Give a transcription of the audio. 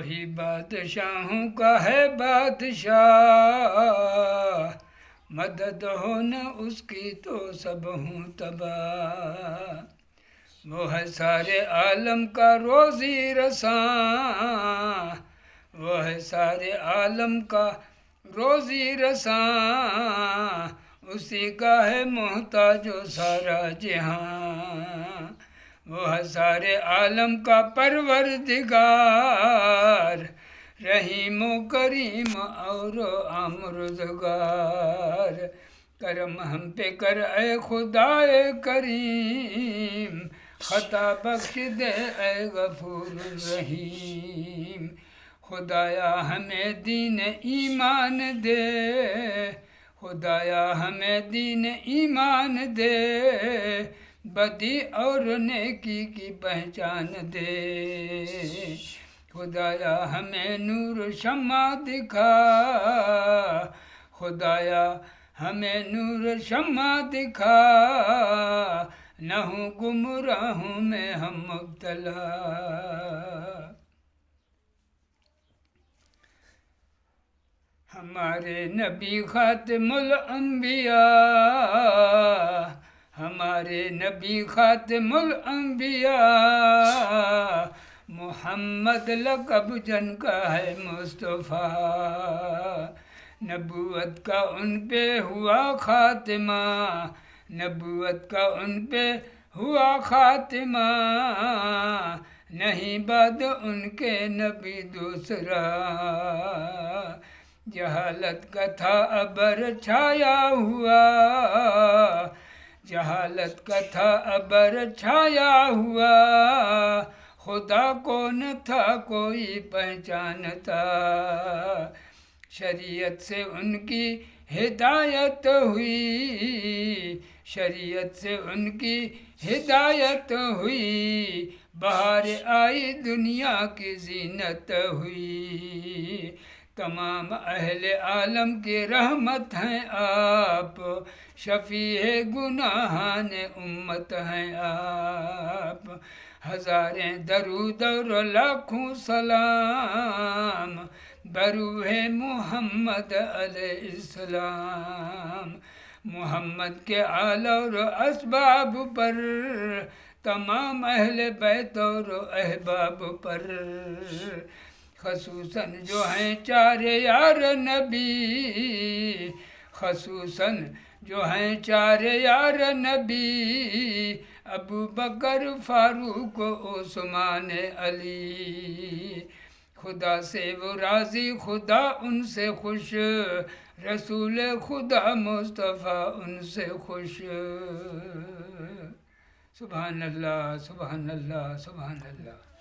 وہی بادشاہوں کا ہے بادشاہ، مدد ہو نہ اس کی تو سب ہوں تباہ۔ وہ ہے سارے عالم کا روزی رساں، وہ ہے سارے عالم کا روزی رساں، اسی کا ہے محتاج و سارا جہاں۔ وہ ہے سارے عالم کا پروردگار، رحیم و کریم اور امرزگار۔ کرم ہم پہ کر اے خدائے کریم، خطا بخش دے اے غفور الرحیم۔ خدایا ہمیں دین ایمان دے، خدایا ہمیں دین ایمان دے، بدی اور نیکی کی پہچان دے۔ خدایا ہمیں نور شمع دکھا، خدایا ہمیں نور شمع دکھا، نہ ہوں گمراہوں میں ہم مبتلا۔ ہمارے نبی خاتم الانبیاء، ہمارے نبی خاتم الانبیاء، محمد لقب جن کا ہے مصطفیٰ۔ نبوت کا ان پہ ہوا خاتمہ، نبوت کا ان پہ ہوا خاتمہ، نہیں بعد ان کے نبی دوسرا۔ جہالت کا تھا ابر چھایا ہوا، جہالت کا تھا ابر چھایا ہوا، خدا کو نہ تھا کوئی پہچانتا۔ شریعت سے ان کی ہدایت ہوئی، شریعت سے ان کی ہدایت ہوئی، بہار آئی دنیا کی زینت ہوئی۔ تمام اہل عالم کی رحمت ہیں آپ، شفیع گناہان امت ہیں آپ۔ ہزاریں درود اور لاکھوں سلام، بروح محمد علیہ السلام۔ محمد کے آل اور اسباب پر، تمام اہل بیت اور احباب پر، خصوصاً جو ہیں چار یار نبی، خصوصاً جو ہیں چار یار نبی، ابو بکر فاروق عثمان علی۔ خدا سے وہ راضی خدا ان سے خوش، رسول خدا مصطفیٰ ان سے خوش۔ سبحان اللہ، سبحان اللہ، سبحان اللہ۔